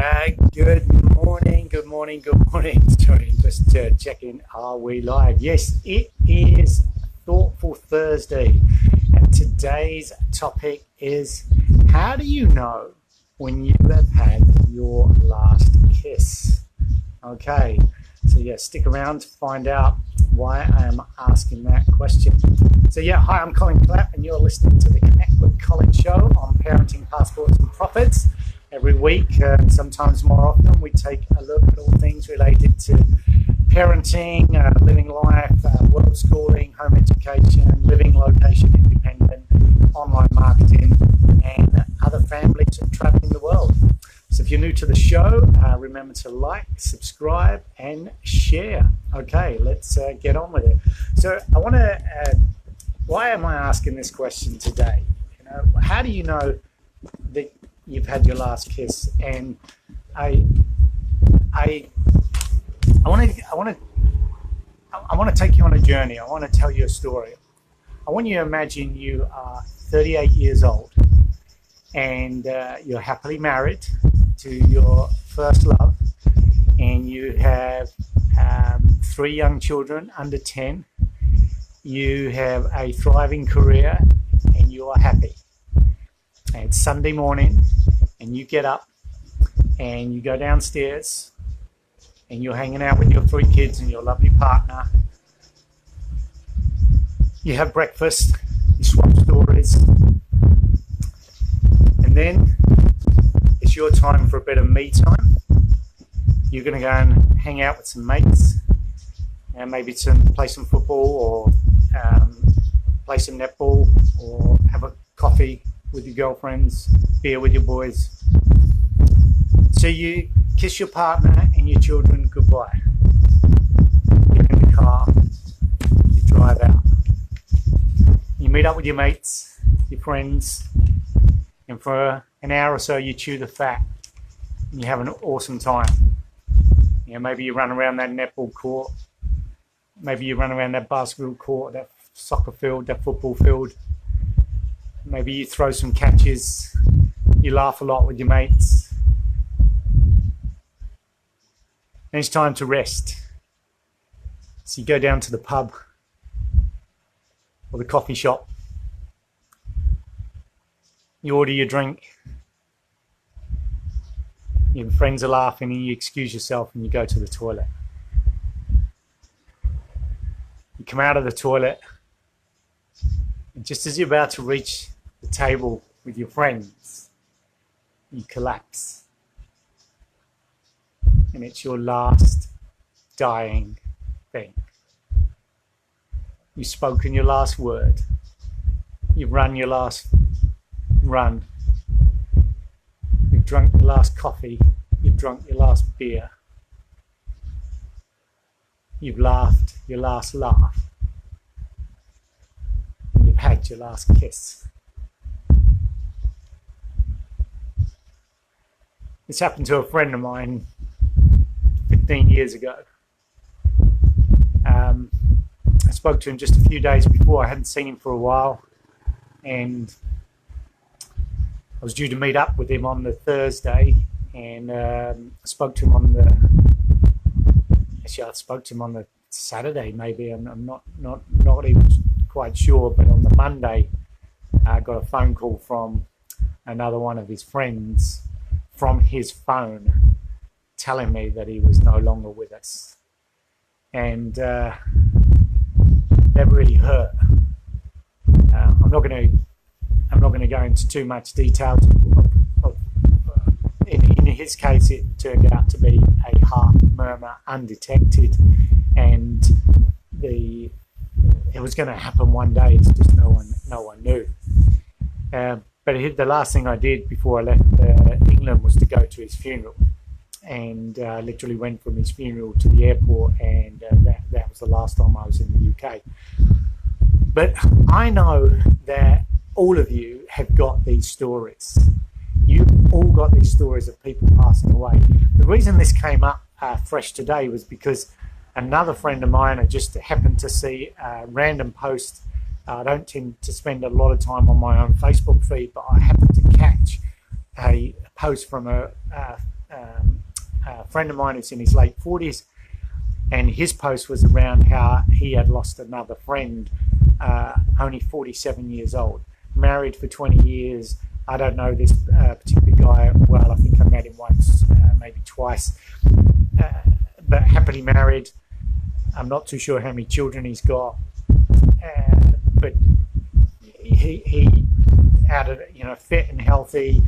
Good morning, good morning, good morning. Sorry, just checking, are we live? Yes, it is Thoughtful Thursday, and today's topic is, how do you know when you have had your last kiss? Okay, so yeah, stick around to find out why I am asking that question. So yeah, hi, I'm Colin Clapp, and you're listening to the Connect with Colin show on parenting, passports and profits. Every week, and sometimes more often, we take a look at all things related to parenting, living life, world schooling, home education, living location independent, online marketing, and other families and traveling the world. So if you're new to the show, remember to like, subscribe, and share. Okay, let's get on with it. So I want to, why am I asking this question today? You know, how do you know that you've had your last kiss? And I want to take you on a journey. I want to tell you a story. I want you to imagine you are 38 years old and you're happily married to your first love, and you have 3 young children under 10. You have a thriving career and you are happy. And it's Sunday morning, and you get up and you go downstairs and you're hanging out with your 3 kids and your lovely partner. You have breakfast, you swap stories, and then it's your time for a bit of me time. You're going to go and hang out with some mates, and maybe play some football, or play some netball, or have a coffee with your girlfriends, beer with your boys. So you kiss your partner and your children goodbye. Get in the car, you drive out. You meet up with your mates, your friends, and for an hour or so you chew the fat and you have an awesome time. You know, maybe you run around that netball court, maybe you run around that basketball court, that soccer field, that football field. Maybe you throw some catches, you laugh a lot with your mates. Then it's time to rest. So you go down to the pub or the coffee shop. You order your drink. Your friends are laughing and you excuse yourself and you go to the toilet. You come out of the toilet, and just as you're about to reach the table with your friends, you collapse. And it's your last dying thing. You've spoken your last word. You've run your last run. You've drunk your last coffee. You've drunk your last beer. You've laughed your last laugh. You've had your last kiss. This happened to a friend of mine 15 years ago. I spoke to him just a few days before. I hadn't seen him for a while, and I was due to meet up with him on the Thursday, and I spoke to him on the Saturday, maybe. I'm not even quite sure, but on the Monday I got a phone call from another one of his friends from his phone telling me that he was no longer with us, and that really hurt. I'm not going to go into too much detail. In his case, it turned out to be a heart murmur undetected, and it was going to happen one day. It's just no one knew. But the last thing I did before I left England was to go to his funeral, and literally went from his funeral to the airport, and that was the last time I was in the UK. But I know that all of you have got these stories. You've all got these stories of people passing away. The reason this came up fresh today was because another friend of mine, I just happened to see a random post. I don't tend to spend a lot of time on my own Facebook feed, but I happened to catch a post from a a friend of mine who's in his late 40s, and his post was around how he had lost another friend, only 47 years old, married for 20 years. I don't know this particular guy well. I think I met him once, maybe twice, but happily married. I'm not too sure how many children he's got, but he out of, fit and healthy,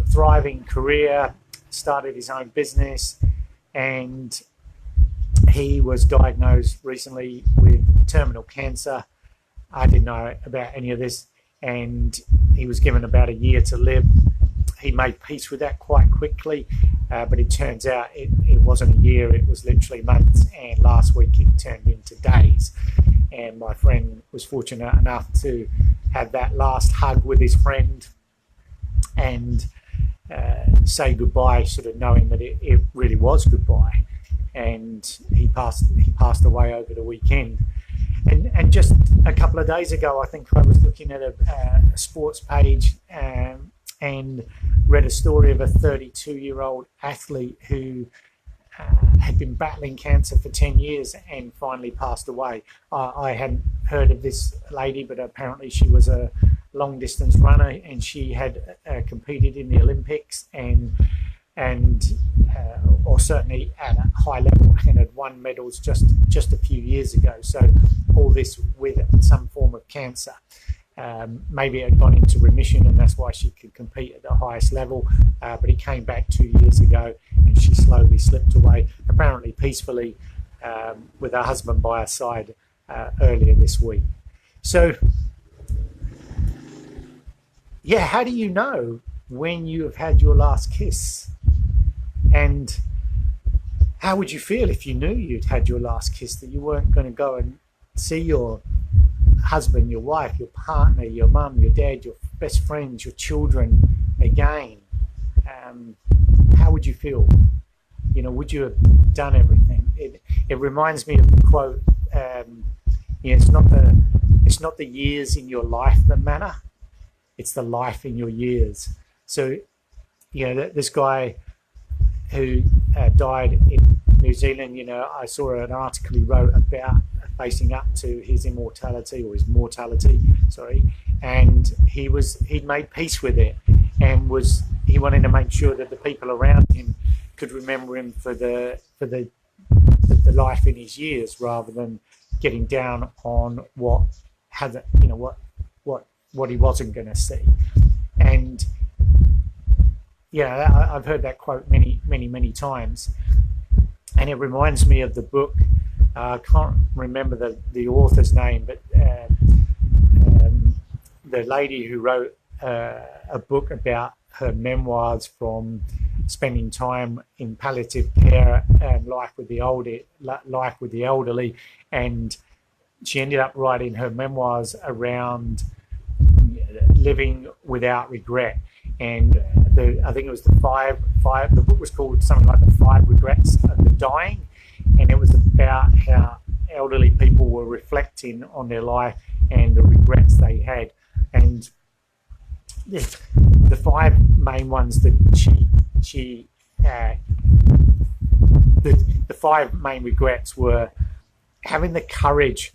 thriving career, started his own business, and he was diagnosed recently with terminal cancer. I didn't know about any of this, and he was given about a year to live. He made peace with that quite quickly, but it turns out it wasn't a year, it was literally months, and last week it turned into days. And my friend was fortunate enough to have that last hug with his friend and say goodbye, sort of knowing that it really was goodbye. And he passed away over the weekend. And just a couple of days ago, I think I was looking at a sports page and read a story of a 32-year-old athlete who had been battling cancer for 10 years and finally passed away. I hadn't heard of this lady, but apparently she was a long-distance runner, and she had competed in the Olympics or certainly at a high level, and had won medals just a few years ago. So all this with some form of cancer. Maybe it had gone into remission, and that's why she could compete at the highest level. But he came back 2 years ago, and she slowly slipped away, apparently peacefully, with her husband by her side earlier this week. So, yeah, how do you know when you have had your last kiss? And how would you feel if you knew you'd had your last kiss, that you weren't going to go and see your husband, your wife, your partner, your mum, your dad, your best friends, your children again? How would you feel? Would you have done everything? It reminds me of the quote, it's not the years in your life that matter, it's the life in your years. So, this guy who died in New Zealand, I saw an article he wrote about facing up to his immortality, or his mortality, and he'd made peace with it, and he wanted to make sure that the people around him could remember him for the life in his years, rather than getting down on what he wasn't going to see. And I've heard that quote many times, and it reminds me of the book. I can't remember the author's name, but the lady who wrote a book about her memoirs from spending time in palliative care and life with the elderly, and she ended up writing her memoirs around living without regret. And I think it was the book was called something like The 5 Regrets of the Dying, and it was about how elderly people were reflecting on their life and the regrets they had. And the 5 main ones that the 5 main regrets were having the courage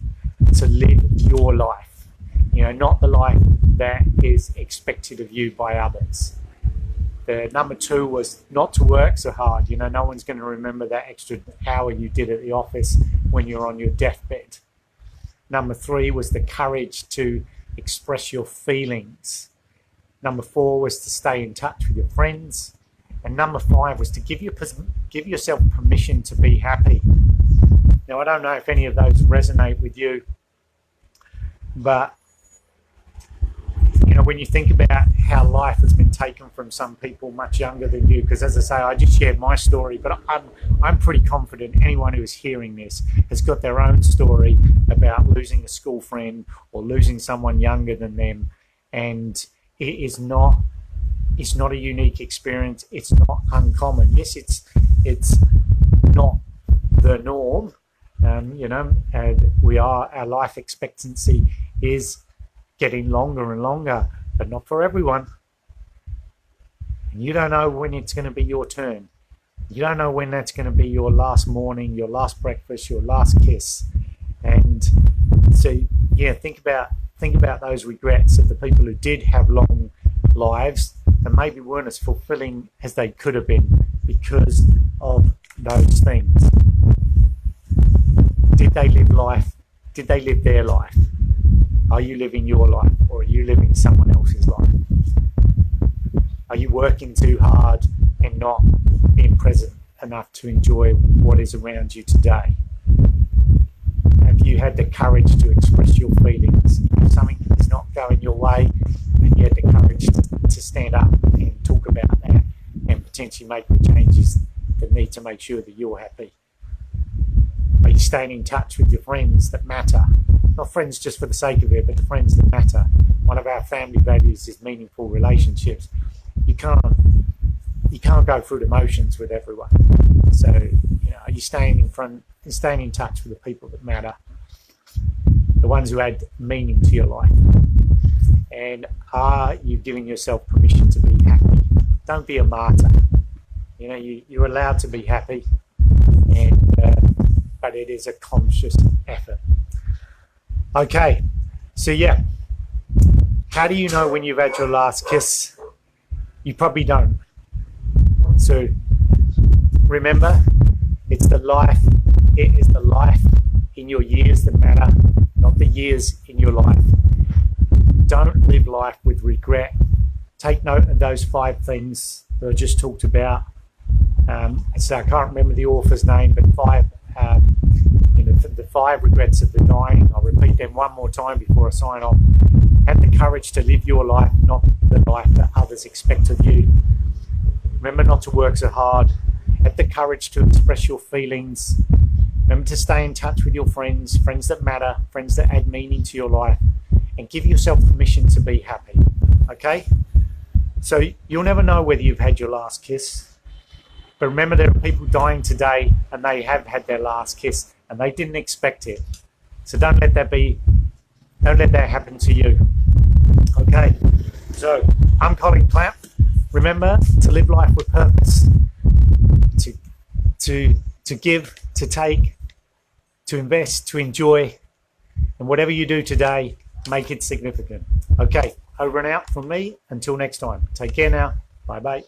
to live your life, not the life that is expected of you by others. The number 2 was not to work so hard. No one's going to remember that extra hour you did at the office when you're on your deathbed. Number 3 was the courage to express your feelings. Number 4 was to stay in touch with your friends. And number 5 was to give yourself permission to be happy. Now, I don't know if any of those resonate with you, but when you think about how life has been taken from some people much younger than you, because as I say, I just shared my story, but I'm pretty confident anyone who is hearing this has got their own story about losing a school friend or losing someone younger than them, and it's not a unique experience. It's not uncommon. Yes, it's not the norm. Our life expectancy is getting longer and longer, but not for everyone. You don't know when it's going to be your turn. You don't know when that's going to be your last morning, your last breakfast, your last kiss. And so, yeah, think about those regrets of the people who did have long lives that maybe weren't as fulfilling as they could have been because of those things. Did they live life? Did they live their life? Are you living your life, or are you living someone else's life? Are you working too hard and not being present enough to enjoy what is around you today? Have you had the courage to express your feelings? If something is not going your way, and you had the courage to stand up and talk about that and potentially make the changes that need to make sure that you're happy? Are you staying in touch with your friends that matter? Not friends just for the sake of it, but the friends that matter. One of our family values is meaningful relationships. You can't go through the motions with everyone. So, are you staying in touch with the people that matter, the ones who add meaning to your life? And are you giving yourself permission to be happy? Don't be a martyr. You're allowed to be happy, but it is a conscious effort. Okay, so yeah, how do you know when you've had your last kiss? You probably don't. So remember, it is the life in your years that matter, not the years in your life. Don't live life with regret. Take note of those 5 things that I just talked about. So I can't remember the author's name, but the 5 regrets of the dying. I'll repeat them one more time before I sign off. Have the courage to live your life, not the life that others expect of you. Remember not to work so hard. Have the courage to express your feelings. Remember to stay in touch with your friends that matter, friends that add meaning to your life, and give yourself permission to be happy. Okay? So you'll never know whether you've had your last kiss. But remember, there are people dying today and they have had their last kiss and they didn't expect it. So don't let that happen to you. Okay, so I'm Colin Clapp. Remember to live life with purpose, to give, to take, to invest, to enjoy, and whatever you do today, make it significant. Okay, over and out from me. Until next time. Take care now. Bye-bye.